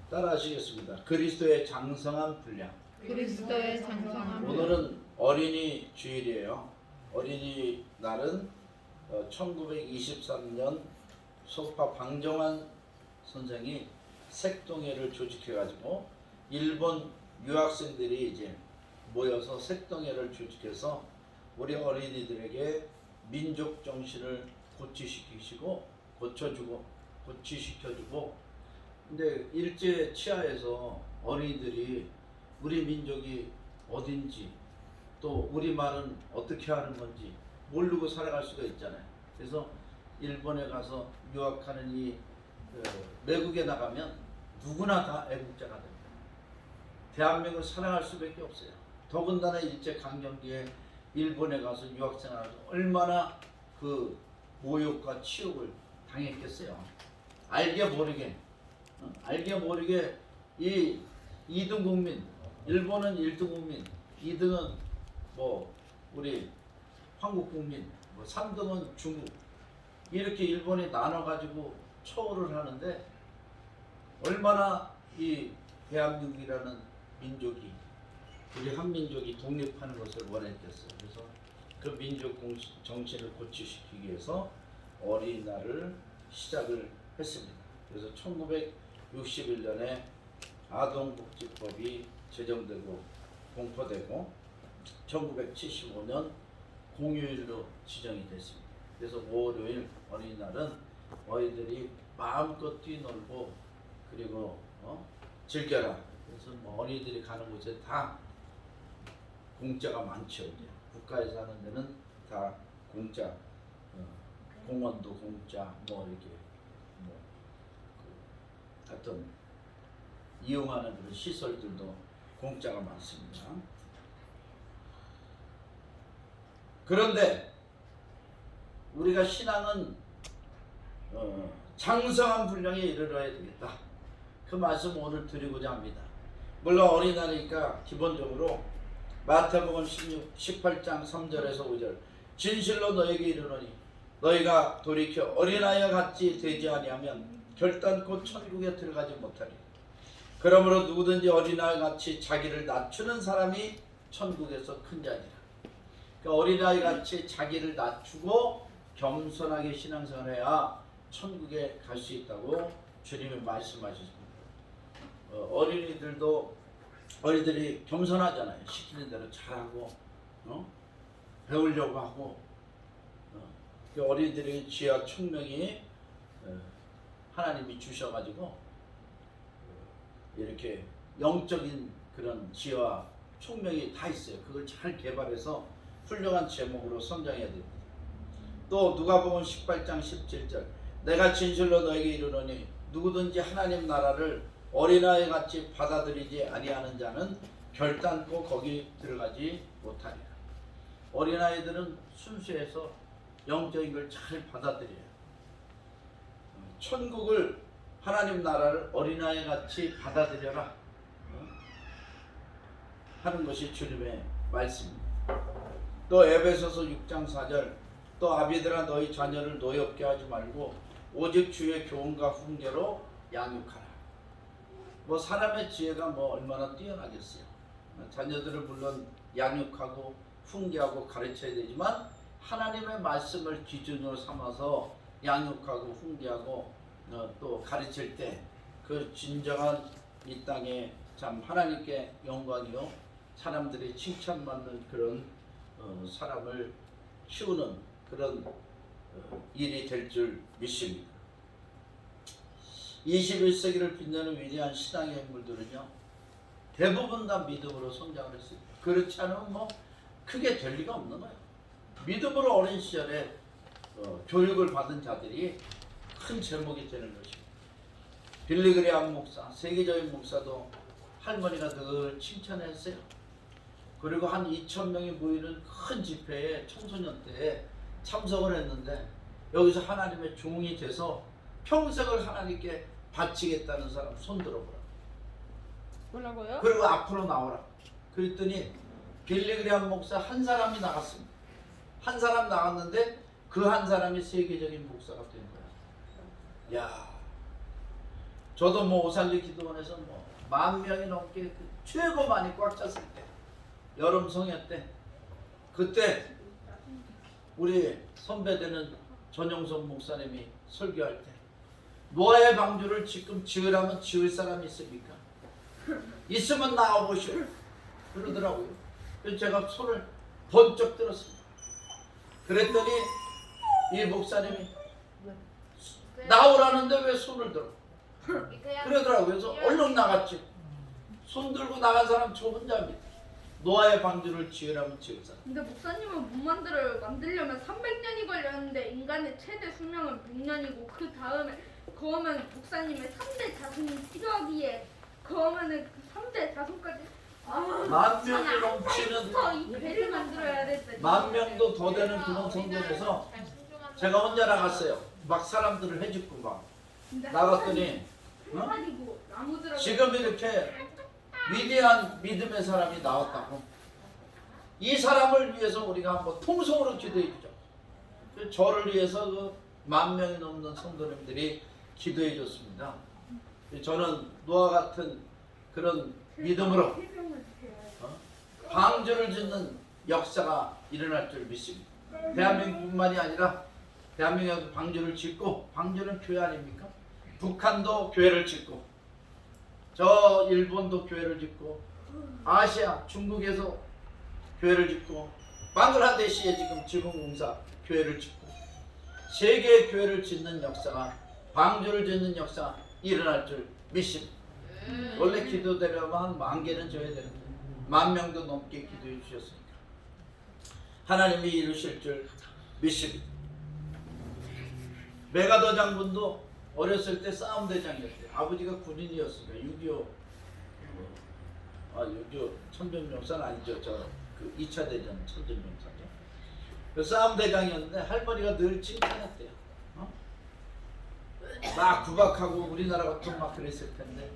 따라하시겠습니다. 그리스도의 장성한 분량. 그리스도의 장성한 분량. 오늘은 어린이 주일이에요. 어린이 날은 1923년 소파 방정환 선생이 색동회를 조직해가지고 일본 유학생들이 이제 모여서 색동회를 조직해서 우리 어린이들에게 민족 정신을 고취시켜주고 근데 일제 치하에서 어린이들이 우리 민족이 어딘지 또 우리 말은 어떻게 하는 건지 모르고 살아갈 수가 있잖아요. 그래서 일본에 가서 유학하는 이 외국에 나가면 누구나 다 애국자가 됩니다. 대한민국을 사랑할 수밖에 없어요. 더군다나 일제 강점기에 일본에 가서 유학생활을 얼마나 그 모욕과 치욕을 당했겠어요. 알게 모르게 이 2등 국민, 일본은 1등 국민, 2등은 뭐 우리 한국 국민, 뭐 3등은 중국, 이렇게 일본이 나눠가지고 초월을 하는데 얼마나 이 대한민국이라는 민족이, 우리 한민족이 독립하는 것을 원했겠어요. 그래서 그 민족 정신을 고취시키기 위해서 어린이날을 시작을 했습니다. 그래서 1961년에 아동복지법이 제정되고 공포되고 1975년 공휴일로 지정이 됐습니다. 그래서 월요일 어린이날은 어린이들이 마음껏 뛰놀고 그리고 즐겨라. 그래서 뭐 어린이들이 가는 곳에 다 공짜가 많죠. 이제 국가에서 하는 데는 다 공짜, 공원도 공짜, 뭐 이렇게 어떤 이용하는 그런 시설들도 공짜가 많습니다. 그런데 우리가 신앙은 장성한 분량에 이르러야 되겠다. 그 말씀 오늘 드리고자 합니다. 물론 어린아이니까 기본적으로 마태복음 18장 3절에서 5절 진실로 너에게 이르노니 너희가 돌이켜 어린아이와 같이 되지 아니하면 결단코 천국에 들어가지 못하리라. 그러므로 누구든지 어린아이 같이 자기를 낮추는 사람이 천국에서 큰 자니라. 그러니까 어린아이 같이 자기를 낮추고 겸손하게 신앙생활해야 천국에 갈 수 있다고 주님이 말씀하셨습니다. 어린이들이 겸손하잖아요. 시키는 대로 잘하고 배우려고 하고 그 어린이들의 지혜와 총명이 하나님이 주셔가지고 이렇게 영적인 그런 지혜와 총명이 다 있어요. 그걸 잘 개발해서 훌륭한 제목으로 성장해야 됩니다. 또 누가복음 18장 17절 내가 진실로 너에게 이르노니 누구든지 하나님 나라를 어린아이 같이 받아들이지 아니하는 자는 결단코 거기 들어가지 못하리라. 어린아이들은 순수해서 영적인 걸 잘 받아들여요. 천국을, 하나님 나라를 어린아이 같이 받아들여라 하는 것이 주님의 말씀입니다. 또 에베소서 6장 4절 또 아비들아 너희 자녀를 노엽게 하지 말고 오직 주의 교훈과 훈계로 양육하라. 뭐 사람의 지혜가 뭐 얼마나 뛰어나겠어요. 자녀들을 물론 양육하고 훈계하고 가르쳐야 되지만 하나님의 말씀을 기준으로 삼아서 양육하고 훈계하고 또 가르칠 때 그 진정한 이 땅에 참 하나님께 영광이요 사람들이 칭찬받는 그런 사람을 키우는 그런 일이 될 줄 믿습니다. 21세기를 빛내는 위대한 신앙의 인물들은요 대부분 다 믿음으로 성장을 했어요. 그렇지 않으면 뭐 크게 될 리가 없는 거예요. 믿음으로 어린 시절에 교육을 받은 자들이 큰 제목이 되는 것입니다. 빌리그레암 목사, 세계적인 목사도 할머니가 늘 칭찬했어요. 그리고 한 2,000명이 모이는 큰 집회에 청소년 때에 참석을 했는데 여기서 하나님의 종이 돼서 평생을 하나님께 바치겠다는 사람 손 들어보라. 뭐라고요? 그리고 앞으로 나오라. 그랬더니 빌리그레암 목사 한 사람이 나갔습니다. 한 사람 나갔는데 그 한 사람이 세계적인 목사가 된 거야. 야, 저도 뭐 오살리 기도원에서 뭐 10,000명이 넘게 그 최고 많이 꽉 찼을 때 여름 성회 때 그때 우리 선배되는 전용선 목사님이 설교할 때 노아의 방주를 지금 지으라면 지을 사람이 있습니까? 있으면 나와보시오 그러더라고요. 그래서 제가 손을 번쩍 들었습니다. 그랬더니 이 목사님이 나오라는데 왜 손을 들어? 그러더라고요. 그래서 얼른 나갔지. 손 들고 나간 사람 저 혼자입니다. 노아의 방주를 지으라면 지을 사람. 근데 목사님은 못 만들려면 300년이 걸렸는데 인간의 최대 수명은 100년이고 그 다음에 그러면 목사님의 3대 자손이 필요하기에 그러면은 그 3대 자손까지 10,000명이 넘치는 이 배를 만들어야 됐다. 10,000명도 더 되는 그런 성전에서 제가 혼자 나갔어요. 막 사람들을 해집고 막 나갔더니 아니고 나무들하고 지금 이렇게 위대한 믿음의 사람이 나왔다고. 이 사람을 위해서 우리가 한번 통성으로 기도해 주죠. 저를 위해서 그 10,000명이 넘는 성도님들이 기도해 줬습니다. 저는 노아 같은 그런 믿음으로 방주를 짓는 역사가 일어날 줄 믿습니다. 대한민국뿐만이 아니라 대한민국에도 방주를 짓고, 방주는 교회 아닙니까? 북한도 교회를 짓고, 저 일본도 교회를 짓고, 아시아 중국에서 교회를 짓고, 방글라데시에 지금 지붕공사 교회를 짓고, 세계의 교회를 짓는 역사가, 방주를 짓는 역사가 일어날 줄 믿습니다. 원래 기도되려면 한 10,000개는 줘야 되는데 10,000명도 넘게 기도해 주셨으니까 하나님이 이루실 줄 믿습니다. 메가더 장군도 어렸을 때 싸움대장이었대요. 아버지가 군인이었으니까 6.25 천전용사는 아니죠. 그 2차 대전 천전용사죠. 그 싸움대장이었는데 할머니가 늘 칭찬했대요. 막 구박하고 우리나라 같은 막 그랬을 텐데,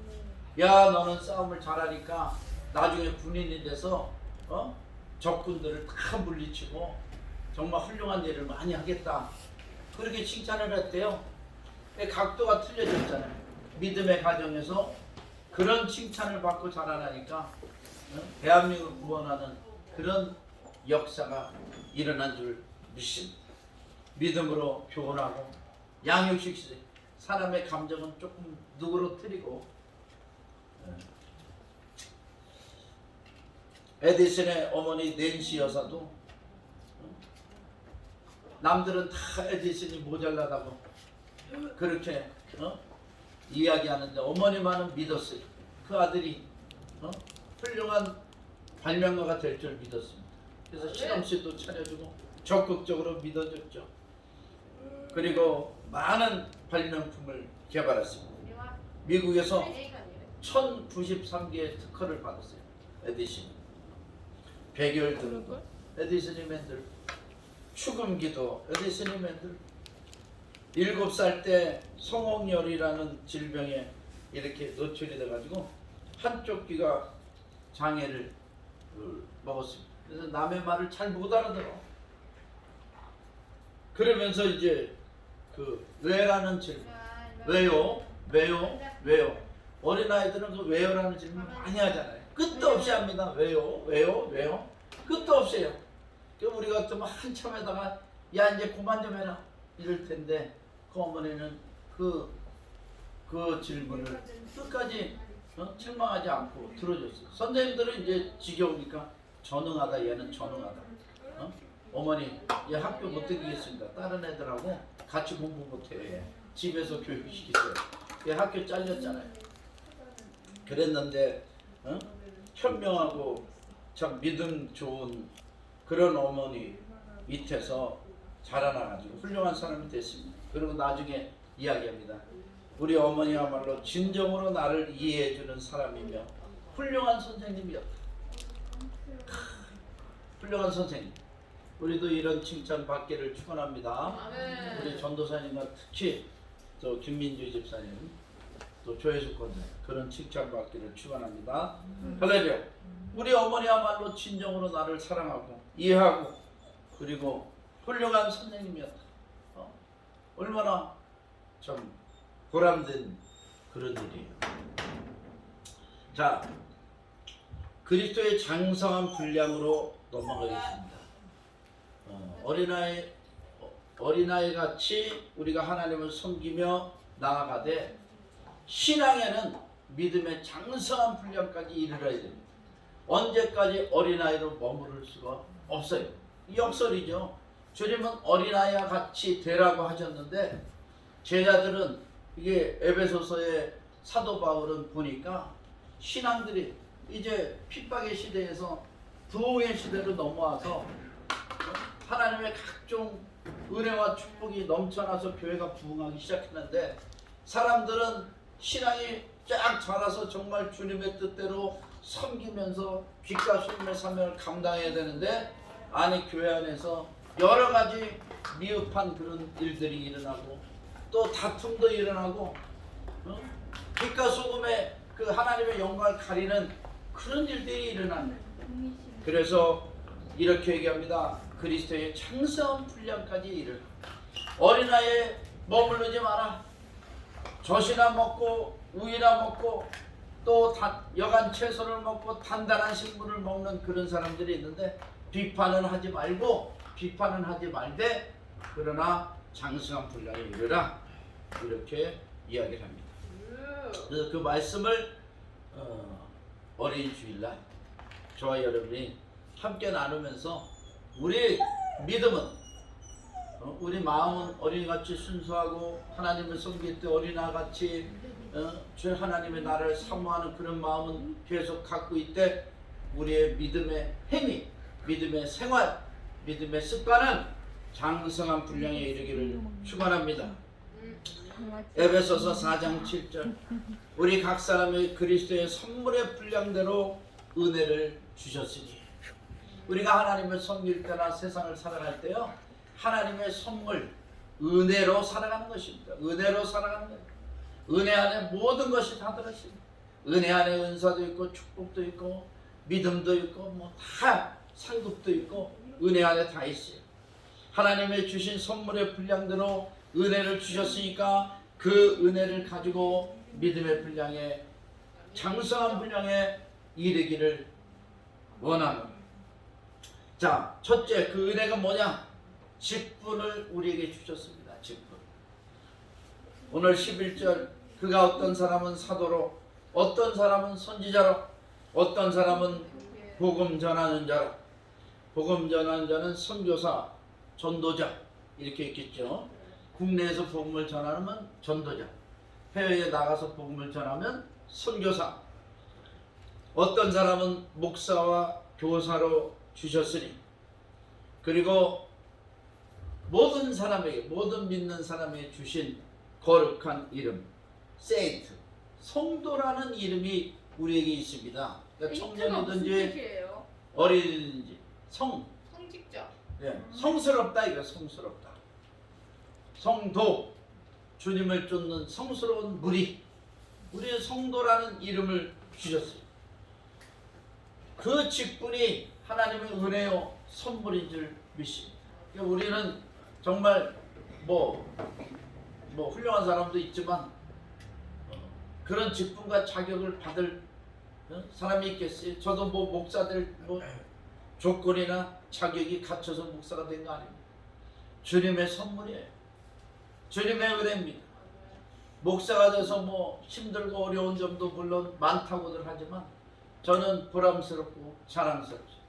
야 너는 싸움을 잘하니까 나중에 군인이 돼서 적군들을 다 물리치고 정말 훌륭한 일을 많이 하겠다, 그렇게 칭찬을 했대요. 각도가 틀려졌잖아요. 믿음의 가정에서 그런 칭찬을 받고 자라나니까 대한민국을 구원하는 그런 역사가 일어난 줄 믿습니다. 믿음으로 교훈하고 양육식 사람의 감정은 조금 누그러뜨리고, 에디슨의 어머니 낸시 여사도 남들은 다 에디슨이 모자라다고 그렇게 이야기하는데 어머니만은 믿었어요. 그 아들이 훌륭한 발명가가 될 줄 믿었습니다. 그래서 실험실도 차려주고 적극적으로 믿어줬죠. 그리고 많은 발명품을 개발했습니다. 미국에서 1093개의 특허를 받았어요. 에디슨. 백열등도 에디슨이 만들, 축음기도 에디슨이 만들. 7살 때 성홍열이라는 질병에 이렇게 노출이 돼가지고 한쪽 귀가 장애를 먹었습니다. 그래서 남의 말을 잘 못 알아들어. 그러면서 이제 그 왜라는 질문, 왜요? 어린아이들은 그 왜요라는 질문 많이 하잖아요. 끝도 없이 합니다. 왜요? 끝도 없어요. 그럼 우리 같으면 한참에다가 야 이제 그만 좀 해라 이럴 텐데, 그 어머니는 그 질문을 끝까지 책망하지 않고 들어줬어요. 선생님들은 이제 지겨우니까 전응하다, 얘는 전응하다. 어머니 얘 학교 못 다니겠습니다. 다른 애들하고 같이 공부 못해요. 얘. 집에서 교육시키세요. 얘 학교 잘렸잖아요. 그랬는데 현명하고 참 믿음 좋은 그런 어머니 밑에서 자라나가지고 훌륭한 사람이 됐습니다. 그리고 나중에 이야기합니다. 우리 어머니야말로 진정으로 나를 이해해주는 사람이며 훌륭한 선생님이었다. 훌륭한 선생님. 우리도 이런 칭찬 받기를 축원합니다. 우리 전도사님과 특히 또 김민주 집사님, 또 조혜숙 권사님, 그런 칭찬 받기를 축원합니다. 할렐루야. 우리 어머니야말로 진정으로 나를 사랑하고 이해하고 그리고 훌륭한 선생님이었다. 얼마나 참 보람된 그런 일이에요. 자, 그리스도의 장성한 분량으로 넘어가겠습니다. 어린아이 같이 우리가 하나님을 섬기며 나아가되 신앙에는 믿음의 장성한 분량까지 이르러야 됩니다. 언제까지 어린아이로 머무를 수가 없어요. 역설이죠. 주님은 어린아이와 같이 되라고 하셨는데 제자들은 이게 에베소서의 사도 바울은 보니까 신앙들이 이제 핍박의 시대에서 부흥의 시대로 넘어와서 하나님의 각종 은혜와 축복이 넘쳐나서 교회가 부흥하기 시작했는데 사람들은 신앙이 쫙 자라서 정말 주님의 뜻대로 섬기면서 빛과 소금의 사명을 감당해야 되는데 아니 교회 안에서 여러 가지 미흡한 그런 일들이 일어나고 또 다툼도 일어나고 빛과 소금의 그 하나님의 영광을 가리는 그런 일들이 일어나네. 그래서 이렇게 얘기합니다. 그리스도의 장성한 분량까지 이르라. 어린아이에 머무르지 마라. 젖이나 먹고 우유나 먹고 또 여간 채소를 먹고 단단한 식물을 먹는 그런 사람들이 있는데 비판은 하지 말되 그러나 장성한 분량에 이르라 이렇게 이야기를 합니다. 그래서 그 말씀을 어린이 주일날 저와 여러분이 함께 나누면서 우리 믿음은 우리 마음은 어린이같이 순수하고 하나님을 섬길 때 어린아같이 주 하나님의 나라를 사모하는 그런 마음은 계속 갖고 있되 우리의 믿음의 행위, 믿음의 생활, 믿음의 습관은 장성한 분량에 이르기를 축원합니다. 에베소서 4장 7절 우리 각 사람의 그리스도의 선물의 분량대로 은혜를 주셨으니 우리가 하나님을 섬길 때나 세상을 살아갈 때요 하나님의 선물 은혜로 살아가는 것입니다. 은혜로 살아가는 거예요. 은혜 안에 모든 것이 다 들어있습니다. 은혜 안에 은사도 있고 축복도 있고 믿음도 있고 뭐 다 상급도 있고 은혜 안에 다 있어요. 하나님의 주신 선물의 분량대로 은혜를 주셨으니까 그 은혜를 가지고 믿음의 분량에 장성한 분량에 이르기를 원하는. 자, 첫째 그 은혜가 뭐냐? 직분을 우리에게 주셨습니다. 직분. 오늘 11절 그가 어떤 사람은 사도로 어떤 사람은 선지자로 어떤 사람은 복음 전하는 자로. 복음 전하는 자는 선교사, 전도자 이렇게 있겠죠. 국내에서 복음을 전하면 전도자, 해외에 나가서 복음을 전하면 선교사. 어떤 사람은 목사와 교사로 주셨으니 그리고 모든 사람에게 모든 믿는 사람에게 주신 거룩한 이름 세인트 성도라는 이름이 우리에게 있습니다. 그러니까 청년이든지 어린이든지 성직자. 네, 성스럽다 이거 성스럽다. 성도 주님을 쫓는 성스러운 무리 우리의 성도라는 이름을 주셨어요. 그 직분이 하나님의 은혜요 선물인 줄 믿습니다. 그러니까 우리는 정말 뭐 훌륭한 사람도 있지만 그런 직분과 자격을 받을 사람이 있겠어요. 저도 뭐 목사들 조건이나 자격이 갖춰서 목사가 된 거 아닙니다. 주님의 선물이에요. 주님의 은혜입니다. 목사가 돼서 뭐 힘들고 어려운 점도 물론 많다고들 하지만 저는 보람스럽고 자랑스럽습니다.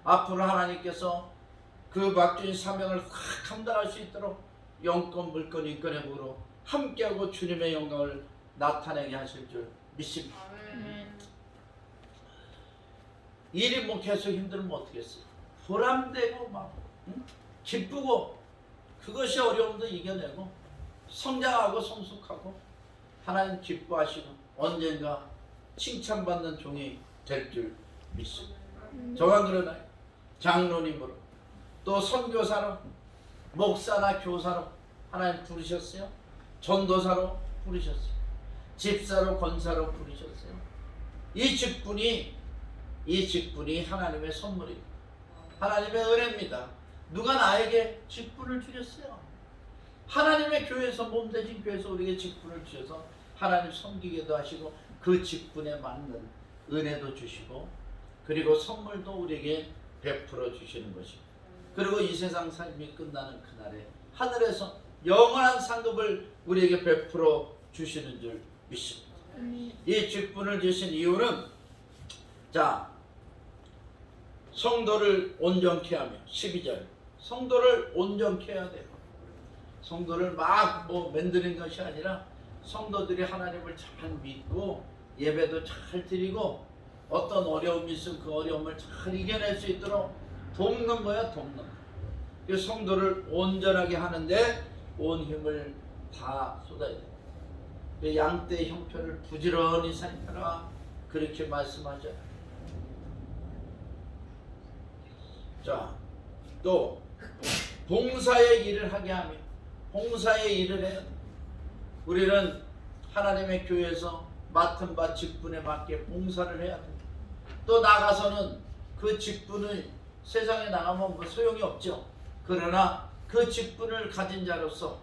앞으로 하나님께서 그 맡긴 사명을 확 감당할 수 있도록 영권, 물권, 인권의 복으로 함께하고 주님의 영광을 나타내게 하실 줄 믿습니다. 일이 뭐 계속 힘들면 어떻겠어요? 보람되고 막 기쁘고 그것이 어려움도 이겨내고 성장하고 성숙하고 하나님 기뻐하시고 언젠가 칭찬받는 종이 될 줄 믿습니다. 저가 그러나요? 장로님으로 또 선교사로 목사나 교사로 하나님 부르셨어요. 전도사로 부르셨어요. 집사로 권사로 부르셨어요. 이 직분이 하나님의 선물입니다. 하나님의 은혜입니다. 누가 나에게 직분을 주셨어요? 하나님의 교회에서 몸되신 교회에서 우리에게 직분을 주셔서 하나님 섬기게도 하시고 그 직분에 맞는 은혜도 주시고 그리고 선물도 우리에게 베풀어 주시는 것입니다. 그리고 이 세상 삶이 끝나는 그날에 하늘에서 영원한 상급을 우리에게 베풀어 주시는 줄 믿습니다. 이 직분을 주신 이유는 자 성도를 온전케 하며 12절 성도를 온전케 해야 돼요. 성도를 막 만드는 것이 아니라 성도들이 하나님을 잘 믿고 예배도 잘 드리고 어떤 어려움이 있으면 그 어려움을 잘 이겨낼 수 있도록 돕는 거야, 돕는 거야. 그 성도를 온전하게 하는데 온 힘을 다 쏟아야 돼. 그 양떼의 형편을 부지런히 살펴라 그렇게 말씀하죠. 자, 또 봉사의 일을 하게 하며 봉사의 일을 해야 돼. 우리는 하나님의 교회에서 맡은 바 직분에 맞게 봉사를 해야 돼. 또 나가서는 그 직분을 세상에 나가면 뭐 소용이 없죠. 그러나 그 직분을 가진 자로서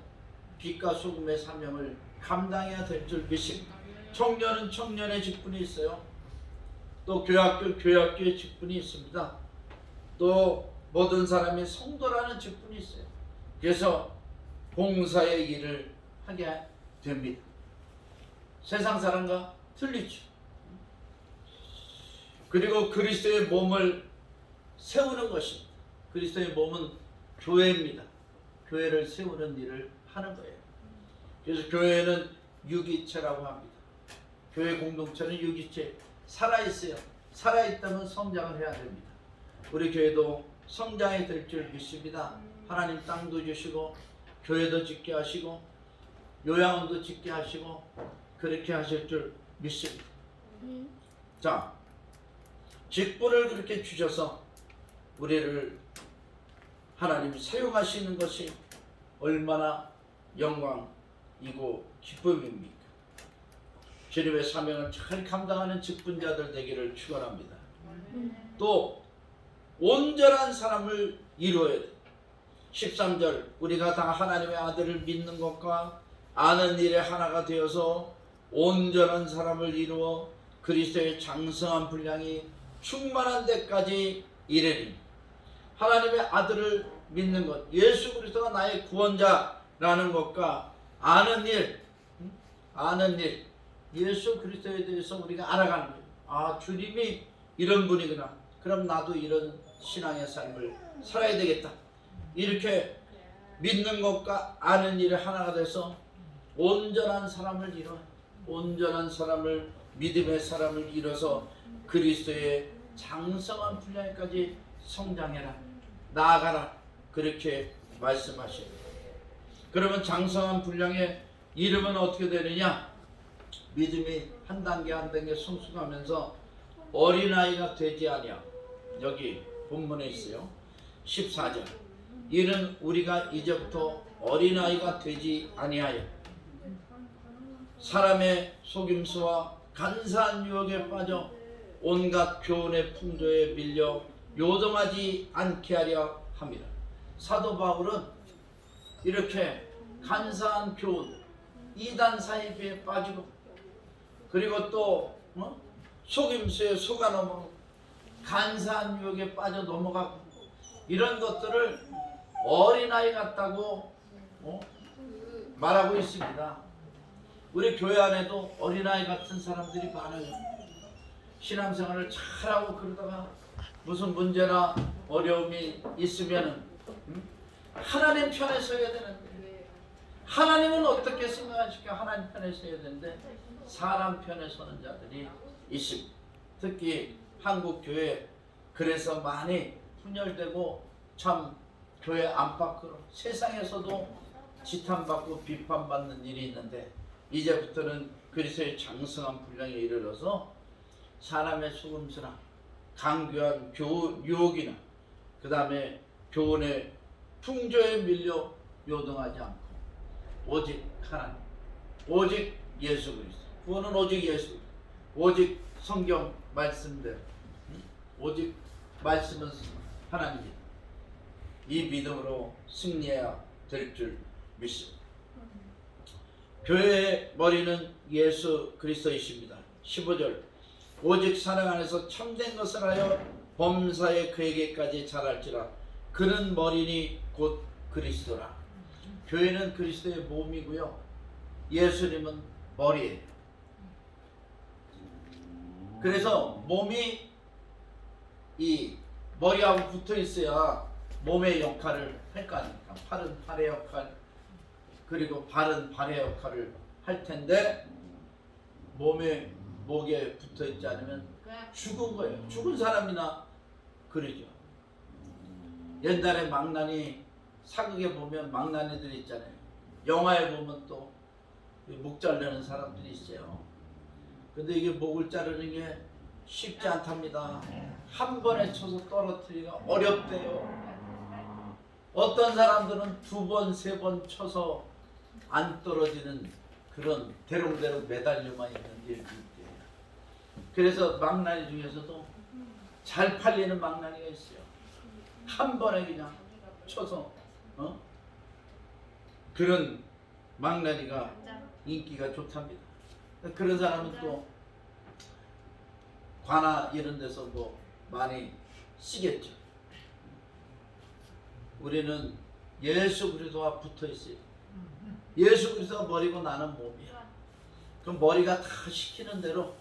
빛과 소금의 사명을 감당해야 될 줄 믿습니다. 청년은 청년의 직분이 있어요. 또 교학교의 직분이 있습니다. 또 모든 사람이 성도라는 직분이 있어요. 그래서 봉사의 일을 하게 됩니다. 세상 사람과 틀리죠. 그리고 그리스도의 몸을 세우는 것입니다. 그리스도의 몸은 교회입니다. 교회를 세우는 일을 하는 거예요. 그래서 교회는 유기체라고 합니다. 교회 공동체는 유기체, 살아있어요. 살아있다면 성장을 해야 됩니다. 우리 교회도 성장이 될 줄 믿습니다. 하나님 땅도 주시고 교회도 짓게 하시고 요양원도 짓게 하시고 그렇게 하실 줄 믿습니다. 자, 직분을 그렇게 주셔서 우리를 하나님이 사용하시는 것이 얼마나 영광이고 기쁨입니까? 주님의 사명을 잘 감당하는 직분자들 되기를 축원합니다. 또 온전한 사람을 이루어야 돼. 13절 우리가 다 하나님의 아들을 믿는 것과 아는 일에 하나가 되어서 온전한 사람을 이루어 그리스도의 장성한 분량이 충만한 데까지 이르리. 하나님의 아들을 믿는 것, 예수 그리스도가 나의 구원자라는 것과 아는 일, 예수 그리스도에 대해서 우리가 알아가는 거예요. 아, 주님이 이런 분이구나. 그럼 나도 이런 신앙의 삶을 살아야 되겠다. 이렇게 믿는 것과 아는 일에 하나가 돼서 온전한 사람을 이뤄, 온전한 사람을, 믿음의 사람을 이뤄서 그리스도의 장성한 분량까지 성장해라, 나아가라, 그렇게 말씀하셔요. 그러면 장성한 분량에 이르면 어떻게 되느냐? 믿음이 한 단계 한 단계 성숙하면서 어린아이가 되지 아니야. 여기 본문에 있어요. 14절 이는 우리가 이제부터 어린아이가 되지 아니하여 사람의 속임수와 간사한 유혹에 빠져 온갖 교훈의 풍조에 밀려 요동하지 않게 하려 합니다. 사도 바울은 이렇게 간사한 교훈, 이단 사이비에 빠지고 그리고 또 속임수에 속아 넘어가고 간사한 유혹에 빠져 넘어가고 이런 것들을 어린아이 같다고 말하고 있습니다. 우리 교회 안에도 어린아이 같은 사람들이 많아요. 신앙생활을 잘하고 그러다가 무슨 문제나 어려움이 있으면 하나님 편에 서야 되는데 하나님은 어떻게 생각하실까? 하나님 편에 서야 되는데 사람 편에 서는 자들이 있습니다. 특히 한국 교회 그래서 많이 분열되고 참 교회 안팎으로 세상에서도 지탄받고 비판받는 일이 있는데 이제부터는 그리스도의 장성한 분량에 이르러서 사람의 속임수나 강교한 유혹이나 그 다음에 교훈의 풍조에 밀려 요동하지 않고 오직 하나님, 오직 예수 그리스도, 구원은 오직 예수, 오직 성경 말씀대로, 오직 말씀은 하나님이다. 이 믿음으로 승리해야 될 줄 믿습니다. 교회의 머리는 예수 그리스도이십니다. 15절 오직 사랑 안에서 참된 것을 하여 범사에 그에게까지 자랄지라. 그는 머리니 곧 그리스도라. 교회는 그리스도의 몸이고요, 예수님은 머리예요. 그래서 몸이 이 머리하고 붙어 있어야 몸의 역할을 할 거 아닙니까? 팔은 팔의 역할, 그리고 발은 발의 역할을 할 텐데 목에 붙어 있지 않으면 죽은 거예요. 죽은 사람이나 그러죠. 옛날에 망나니 사극에 보면 망나니들이 있잖아요. 영화에 보면 또 목 자르는 사람들이 있어요. 근데 이게 목을 자르는 게 쉽지 않답니다. 한 번에 쳐서 떨어뜨리기가 어렵대요. 어떤 사람들은 2번, 3번 쳐서 안 떨어지는 그런 대롱대롱 매달려만 있는 일도 있대요. 그래서 망나니 중에서도 잘 팔리는 망나니가 있어요. 한 번에 그냥 쳐서 그런 망나니가 인기가 좋답니다. 그런 사람은 또 관아 이런 데서 뭐 많이 쓰겠죠. 우리는 예수 그리스도와 붙어 있어요. 예수 그리스도가 머리고 나는 몸이야. 그럼 머리가 다 시키는 대로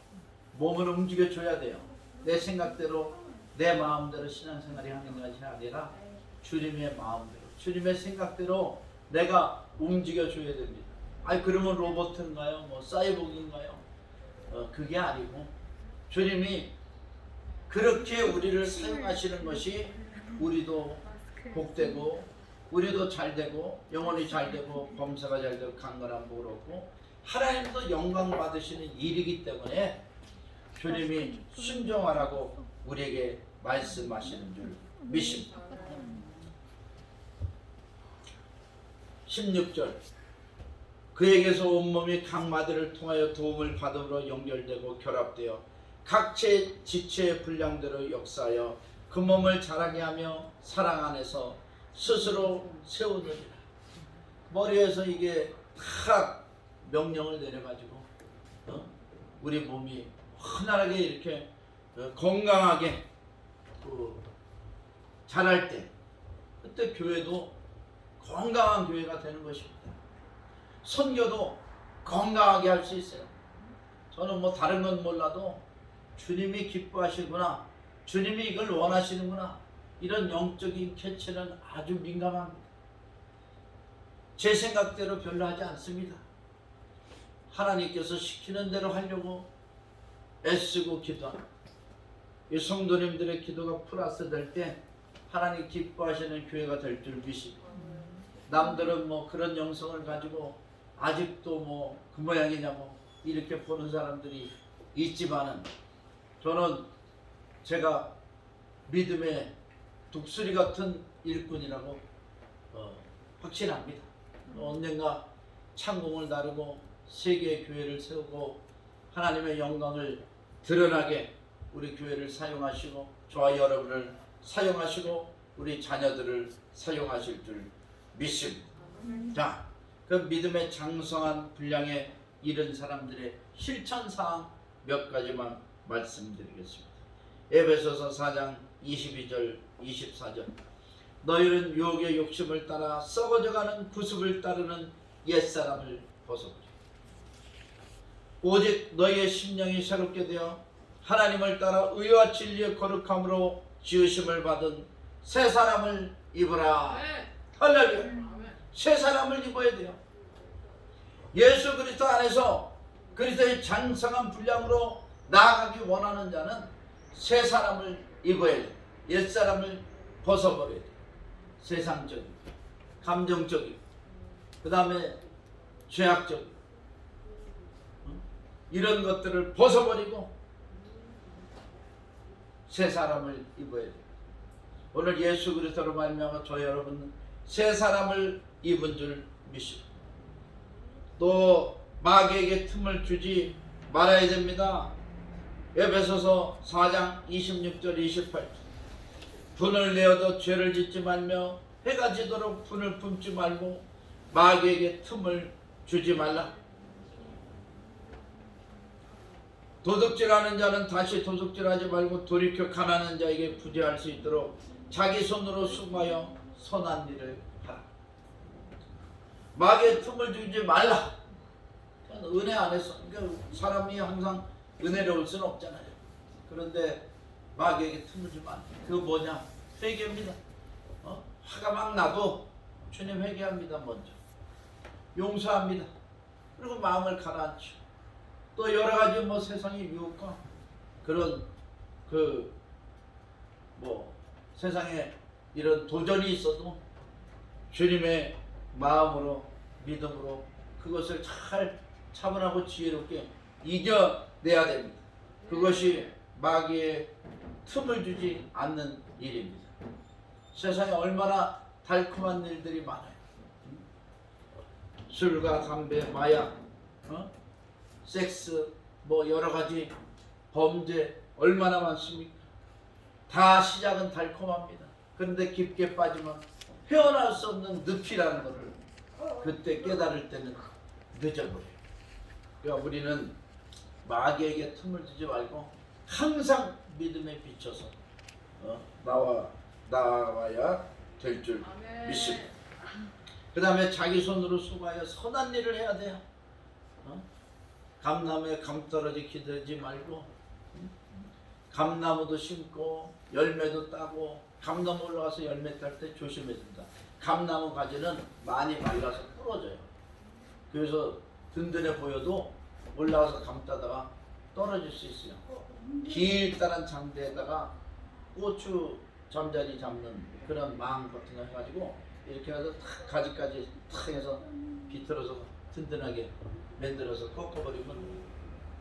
몸을 움직여 줘야 돼요. 내 생각대로 내 마음대로 신앙생활이 하는 것이 아니라 주님의 마음대로, 주님의 생각대로 내가 움직여 줘야 됩니다. 아니 그러면 로봇인가요? 뭐 사이보그인가요? 그게 아니고 주님이 그렇게 우리를 사용하시는 것이 우리도 복되고 우리도 잘되고 영혼이 잘되고 범사가 잘되고 강건한 복을 얻고 하나님도 영광 받으시는 일이기 때문에 주님이 순종하라고 우리에게 말씀하시는 줄 믿습니다. 16절 그에게서 온몸이 각 마디를 통하여 도움을 받음으로 연결되고 결합되어 각체 지체의 분량대로 역사하여 그 몸을 자라게 하며 사랑 안에서 스스로 세우느니라. 머리에서 이게 다 명령을 내려가지고 우리 몸이 환하게 이렇게 건강하게 자랄 때 그때 교회도 건강한 교회가 되는 것입니다. 선교도 건강하게 할 수 있어요. 저는 뭐 다른 건 몰라도 주님이 기뻐하시구나, 주님이 이걸 원하시는구나, 이런 영적인 캐치는 아주 민감합니다. 제 생각대로 별로 하지 않습니다. 하나님께서 시키는 대로 하려고 애쓰고 기도합니다. 이 성도님들의 기도가 플러스 될 때 하나님 기뻐하시는 교회가 될 줄 믿습니다. 남들은 뭐 그런 영성을 가지고 아직도 뭐 그 모양이냐고 이렇게 보는 사람들이 있지만은 저는 제가 믿음의 독수리 같은 일꾼이라고 확신합니다. 언젠가 창공을 다루고 세계의 교회를 세우고 하나님의 영광을 드러나게 우리 교회를 사용하시고 저와 여러분을 사용하시고 우리 자녀들을 사용하실 줄 믿습니다. 자, 그 믿음의 장성한 분량에 이른 사람들의 실천사항 몇 가지만 말씀드리겠습니다. 에베소서 4장 22절 24절 너희는 유혹의 욕심을 따라 썩어져가는 구습을 따르는 옛사람을 벗어버려 오직 너희의 심령이 새롭게 되어 하나님을 따라 의와 진리의 거룩함으로 지으심을 받은 새 사람을 입으라. 할렐루야. 새 사람을 입어야 돼요. 예수 그리스도 안에서 그리스도의 장성한 분량으로 나아가기 원하는 자는 새 사람을 입어야 돼요. 옛 사람을 벗어버려야 돼요. 세상적이고 감정적이고 그 다음에 죄악적이고 이런 것들을 벗어버리고 새 사람을 입어야 돼요. 오늘 예수 그리스도로 말미암아 저 여러분은 새 사람을 입은 줄 믿습니다. 또 마귀에게 틈을 주지 말아야 됩니다. 에베소서 4장 26절 28절 분을 내어도 죄를 짓지 말며 해가 지도록 분을 품지 말고 마귀에게 틈을 주지 말라. 도둑질하는 자는 다시 도둑질하지 말고 돌이켜 가난한 자에게 부재할 수 있도록 자기 손으로 수고하여 선한 일을 하라. 마귀의 틈을 주지 말라. 은혜 안에서 그러니까 사람이 항상 은혜로울 수는 없잖아요. 그런데 마귀에게 틈을 주면 안 돼. 그거 뭐냐? 회개입니다. 화가 막 나도 주님 회개합니다. 먼저 용서합니다. 그리고 마음을 가라앉혀. 또 여러 가지 뭐 세상의 유혹과 그런 세상에 이런 도전이 있어도 주님의 마음으로 믿음으로 그것을 잘 차분하고 지혜롭게 이겨내야 됩니다. 그것이 마귀의 틈을 주지 않는 일입니다. 세상에 얼마나 달콤한 일들이 많아요. 술과 담배, 마약, 섹스, 뭐 여러 가지 범죄 얼마나 많습니까? 다 시작은 달콤합니다. 그런데 깊게 빠지면 헤어날 수 없는 늪이라는 것을 그때 깨달을 때는 늦어버려요. 그러니까 우리는 마귀에게 틈을 주지 말고 항상 믿음에 비춰서 나와야 될 줄 믿습니다. 그 다음에 자기 손으로 수고하여 선한 일을 해야 돼요. 감나무에 감 떨어지 기대지 말고 감나무도 심고 열매도 따고 감나무 올라가서 열매 딸 때 조심해야 된다. 감나무 가지는 많이 말라서 부러져요. 그래서 든든해 보여도 올라가서 감 따다가 떨어질 수 있어요. 길다란 장대에다가 고추 잠자리 잡는 그런 망 같은 거 해가지고 이렇게 해서 탁 가지까지 탁 해서 비틀어서 든든하게 만들어서 꺾어버리면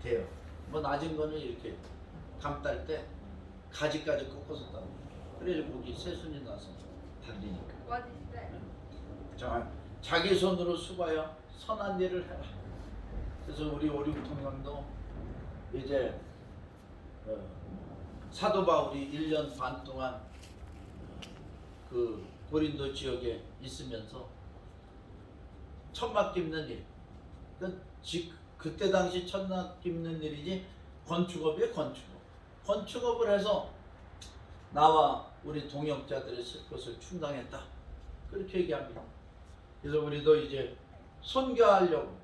돼요. 뭐 낮은 거는 이렇게 감 딸 때 가지까지 꺾어서 따고 그래야 고기 새순이 나서 달리니까. 자, 자기 손으로 수고하여 선한 일을 해라. 그래서 우리 오륙통감도 이제 사도 바울이 1년 반 동안 그 고린도 지역에 있으면서 천막 깁는 일, 그때 당시 천막 깁는 일이지 건축업이에요. 건축업을 해서 나와 우리 동역자들의 것을 충당했다. 그렇게 얘기합니다. 그래서 우리도 이제 선교하려고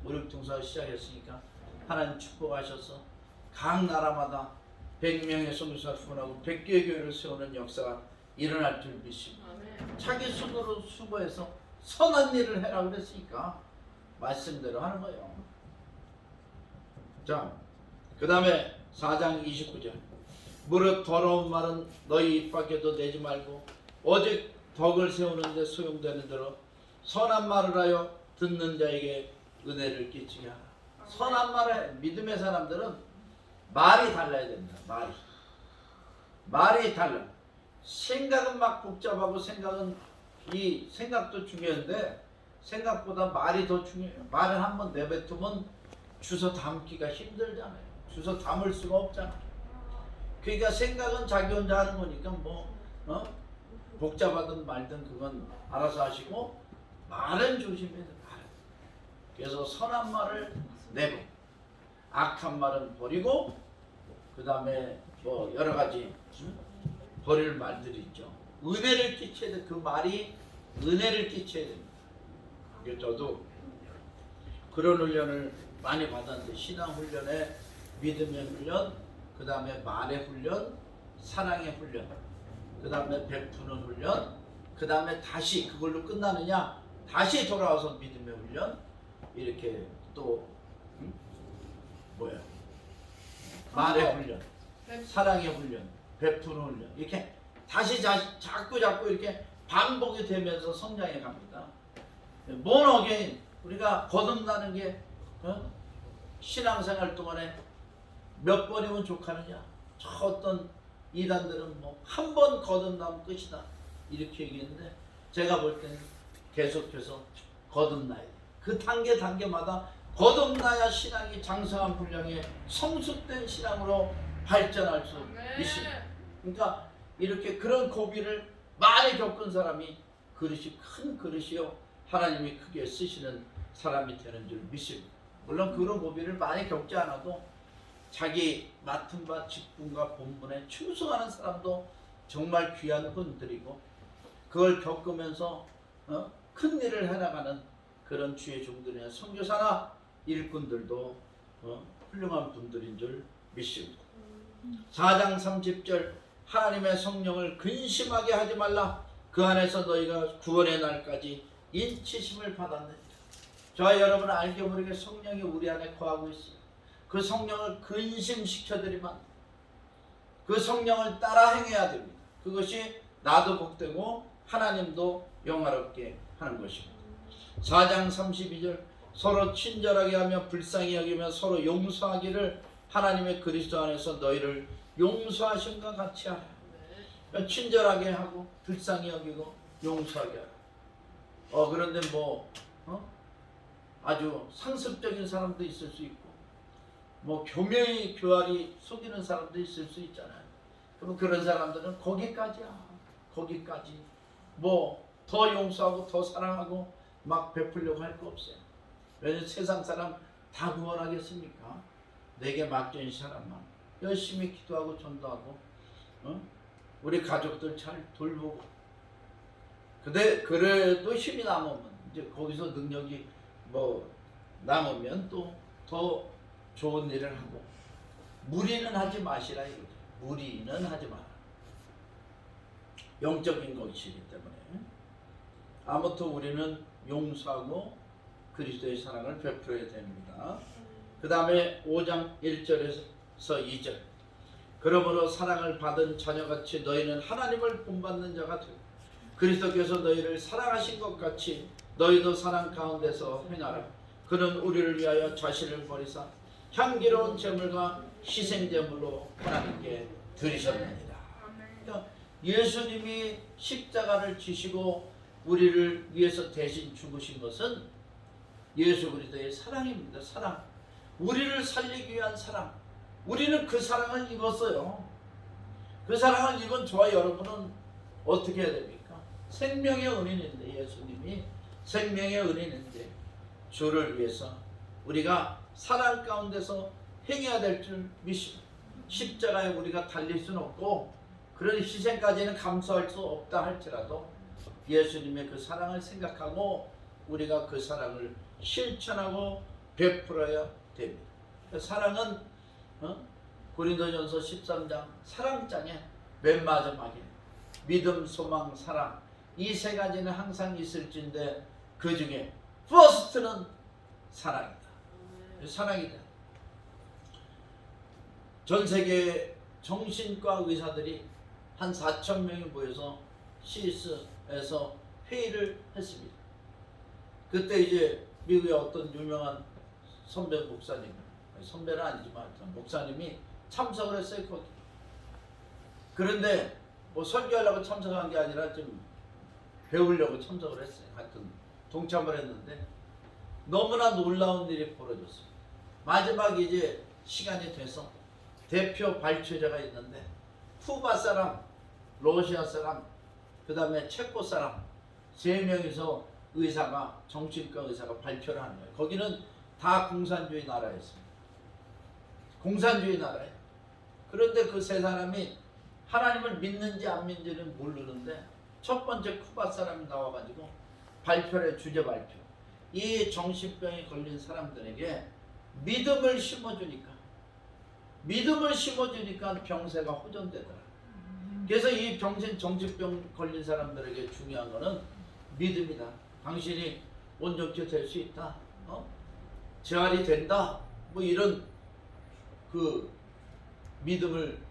무력통사 시작했으니까 하나님 축복하셔서 각 나라마다 100명의 선교사를 후원하고 100개의 교회를 세우는 역사가 일어날 줄 믿습니다. 자기 손으로 수고해서 선한 일을 해라 그랬으니까 말씀대로 하는 거예요. 자, 그 다음에 4장 29절 무릇 더러운 말은 너희 입 밖에도 내지 말고 오직 덕을 세우는 데 소용되는 대로 선한 말을 하여 듣는 자에게 은혜를 끼치게 하라. 선한 말을 믿음의 사람들은 말이 달라야 됩니다. 말이 달라. 생각은 막 복잡하고 생각도 중요한데 생각보다 말이 더 중요해요. 말을 한번 내뱉으면 주워 담기가 힘들잖아요. 주워 담을 수가 없잖아요. 그러니까 생각은 자기 혼자 하는 거니까 복잡하든 말든 그건 알아서 하시고 말은 조심해야 돼요. 그래서 선한 말을 내고 악한 말은 버리고 그 다음에 뭐 여러 가지 버릴 말들이 있죠. 은혜를 끼쳐야 돼. 그 말이 은혜를 끼쳐야 됩니다. 그래서 저도 그런 훈련을 많이 받았는데 신앙 훈련에 믿음의 훈련, 그 다음에 말의 훈련, 사랑의 훈련, 그 다음에 베푸는 훈련, 그 다음에 다시 그걸로 끝나느냐 다시 돌아와서 믿음의 훈련 이렇게 또 말의 훈련, 사랑의 훈련, 베푸는 훈련 이렇게 다시 자꾸 이렇게 반복이 되면서 성장해 갑니다. born again 우리가 거듭나는 게 신앙생활 동안에 몇 번이면 족하느냐. 저 어떤 이단들은 뭐 한 번 거듭나면 끝이다 이렇게 얘기했는데 제가 볼 때는 계속해서 거듭나야 돼. 그 단계마다 거듭나야 신앙이 장성한 분량의 성숙된 신앙으로 발전할 수 있습니다. 그러니까 이렇게 그런 고비를 많이 겪은 사람이 그릇이 큰 그릇이요 하나님이 크게 쓰시는 사람이 되는 줄 믿습니다. 물론 그런 고비를 많이 겪지 않아도 자기 맡은 바 직분과 본분에 충성하는 사람도 정말 귀한 분들이고 그걸 겪으면서 큰 일을 해나가는 그런 주의 종들이나 선교사나 일꾼들도 훌륭한 분들인 줄 믿습니다. 4장 30절 하나님의 성령을 근심하게 하지 말라. 그 안에서 너희가 구원의 날까지 인치심을 받았느니라. 저와 여러분은 알게 모르게 성령이 우리 안에 거하고 있어요. 그 성령을 근심시켜드리면 그 성령을 따라 행해야 됩니다. 그것이 나도 복되고 하나님도 영화롭게 하는 것입니다. 4장 32절 서로 친절하게 하며 불쌍히 여기며 서로 용서하기를 하나님의 그리스도 안에서 너희를 용서하신과 같이 하라. 친절하게 하고 불쌍히 여기고 용서하게 하라. 그런데 아주 상습적인 사람도 있을 수 있고 교묘히 교활이 속이는 사람도 있을 수 있잖아요. 그럼 그런 사람들은 거기까지야. 거기까지 더 용서하고 더 사랑하고 막 베풀려고 할 거 없어요. 왜냐면 세상 사람 다 구원하겠습니까? 내게 맡겨진 사람만 열심히 기도하고 전도하고 우리 가족들 잘 돌보고 그래도 힘이 남으면 이제 거기서 능력이 남으면 또 더 좋은 일을 하고 무리는 하지 마시라 이거죠. 무리는 하지 마라. 영적인 것이기 때문에 아무튼 우리는 용서하고 그리스도의 사랑을 베풀어야 됩니다. 그 다음에 5장 1절에서 2절 그러므로 사랑을 받은 자녀같이 너희는 하나님을 본받는 자가 되고 그리스도께서 너희를 사랑하신 것 같이 너희도 사랑 가운데서 행하라. 그는 우리를 위하여 자신을 버리사 향기로운 제물과 희생제물로 하나님께 드리셨느니라. 그러니까 예수님이 십자가를 지시고 우리를 위해서 대신 죽으신 것은 예수 그리스도의 사랑입니다. 사랑. 우리를 살리기 위한 사랑. 우리는 그 사랑을 입었어요. 그 사랑을 입은 저와 여러분은 어떻게 해야 됩니까? 생명의 은인인데 예수님이 생명의 은인인데 주를 위해서 우리가 사랑 가운데서 행해야 될 줄 믿습니다. 십자가에 우리가 달릴 수는 없고 그런 희생까지는 감수할 수 없다 할지라도 예수님의 그 사랑을 생각하고 우리가 그 사랑을 실천하고 베풀어야 됩니다. 사랑은 고린도전서 13장 사랑장에 맨 마지막에 믿음, 소망, 사랑 이 세 가지는 항상 있을진데 그 중에 퍼스트는 사랑이다. 사랑이다. 전 세계 정신과 의사들이 한 4,000명이 모여서 시스에서 회의를 했습니다. 그때 이제 미국의 어떤 유명한 선배 목사님, 선배는 아니지만 목사님이 참석을 했어요. 거기. 그런데 설교하려고 참석한 게 아니라 좀 배우려고 참석을 했어요. 하여튼 동참을 했는데 너무나 놀라운 일이 벌어졌어요. 마지막 이제 시간이 돼서 대표 발표자가 있는데 쿠바 사람, 러시아 사람, 그 다음에 체코 사람 3명이서 의사가 정신과 의사가 발표를 하는 거예요. 거기는 다 공산주의 나라였습니다. 공산주의 나라예요. 그런데 그 세 사람이 하나님을 믿는지 안 믿는지는 모르는데 첫 번째 쿠바 사람이 나와가지고 발표를 주제 발표. 이 정신병에 걸린 사람들에게 믿음을 심어주니까 병세가 호전되더라. 그래서 이 정신병 걸린 사람들에게 중요한 거는 믿음이다. 당신이 온전케 될 수 있다. 재활이 된다. 이런 그 믿음을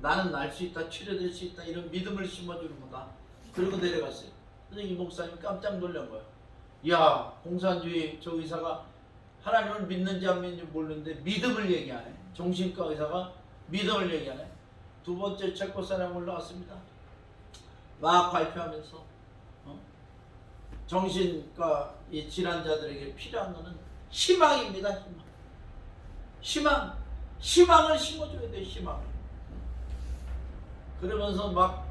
나는 날 수 있다. 치료될 수 있다. 이런 믿음을 심어주는 거다. 그리고 내려갔어요. 근데 이 목사님 깜짝 놀란 거야. 야, 공산주의 저 의사가 하나님을 믿는지 안 믿는지 모르는데 믿음을 얘기하네. 정신과 의사가 믿음을 얘기하네. 두 번째 체코 사람 올라왔습니다. 막 발표하면서 정신과 이 질환자들에게 필요한 것은 희망입니다. 희망을 심어줘야 돼. 희망을. 그러면서 막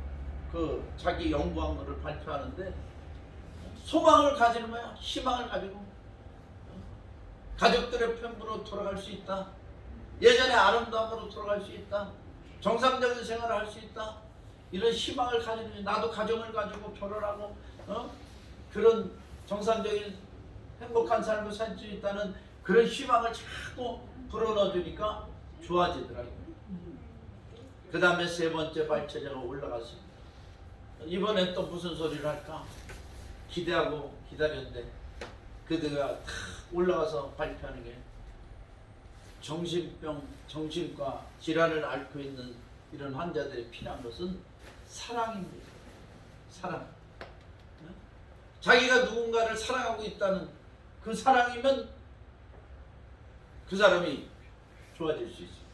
그 자기 연구한 거를 발표하는데 소망을 가지는 거야. 희망을 가지고 가족들의 편부로 돌아갈 수 있다. 예전의 아름다움으로 돌아갈 수 있다. 정상적인 생활을 할 수 있다. 이런 희망을 가지는, 나도 가정을 가지고 결혼하고 그런 정상적인 행복한 삶을 살 수 있다는 그런 희망을 자꾸 불어넣어 주니까 좋아지더라고요. 그 다음에 세 번째 발처제가 올라갔습니다. 이번엔 또 무슨 소리를 할까 기대하고 기다렸는데 그들가 탁 올라가서 발표하는 게 정신과 질환을 앓고 있는 이런 환자들이 필요한 것은 사랑입니다. 사랑. 자기가 누군가를 사랑하고 있다는 그 사랑이면 그 사람이 좋아질 수 있어요.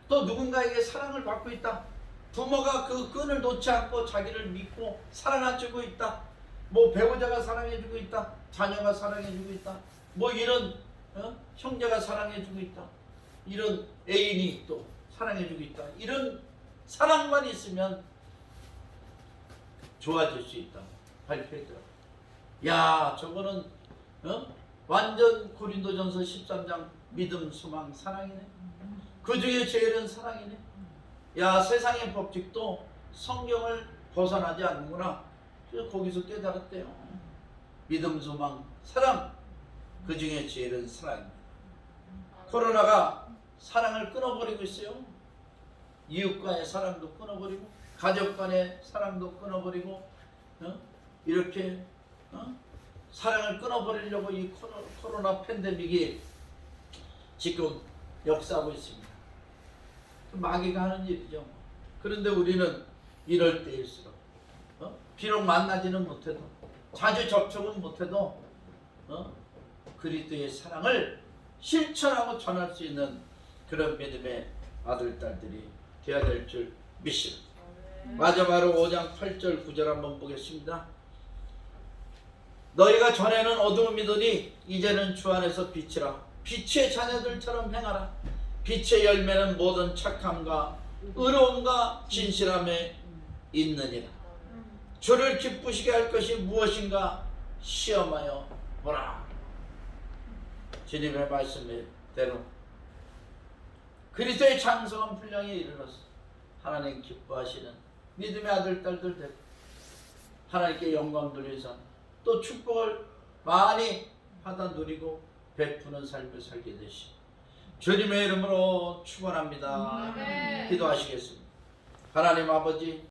또 누군가에게 사랑을 받고 있다. 부모가 그 끈을 놓지 않고 자기를 믿고 사랑해주고 있다. 뭐 배우자가 사랑해주고 있다. 자녀가 사랑해주고 있다. 뭐 이런 형제가 사랑해주고 있다. 이런 애인이 또 사랑해주고 있다. 이런 사랑만 있으면 좋아질 수 있다. 발표했더라고요. 야, 저거는 완전 고린도전서 13장 믿음, 소망, 사랑이네. 그 중에 제일은 사랑이네. 야, 세상의 법칙도 성경을 벗어나지 않는구나. 그래서 거기서 깨달았대요. 믿음, 소망, 사랑. 그 중에 제일은 사랑입니다. 코로나가 사랑을 끊어버리고 있어요. 이웃 간의 사랑도 끊어버리고 가족 간의 사랑도 끊어버리고 이렇게 사랑을 끊어버리려고 이 코로나 팬데믹이 지금 역사하고 있습니다. 마귀가 하는 일이죠. 그런데 우리는 이럴 때일수록 비록 만나지는 못해도 자주 접촉은 못해도 그리스도의 사랑을 실천하고 전할 수 있는 그런 믿음의 아들, 딸들이 되어야 될 줄 믿습니다. 마지막으로 5장 8절 9절 한번 보겠습니다. 너희가 전에는 어두움이더니 이제는 주 안에서 빛이라. 빛의 자녀들처럼 행하라. 빛의 열매는 모든 착함과 의로움과 진실함에 있느니라. 주를 기쁘시게 할 것이 무엇인가 시험하여 보라. 주님의 말씀대로 그리스도의 장성한 분량에 이르러서 하나님 기뻐하시는 믿음의 아들, 딸들 되고 하나님께 영광 돌리사 또 축복을 많이 받아 누리고 베푸는 삶을 살게 되시 주님의 이름으로 축원합니다. 기도하시겠습니다. 하나님 아버지,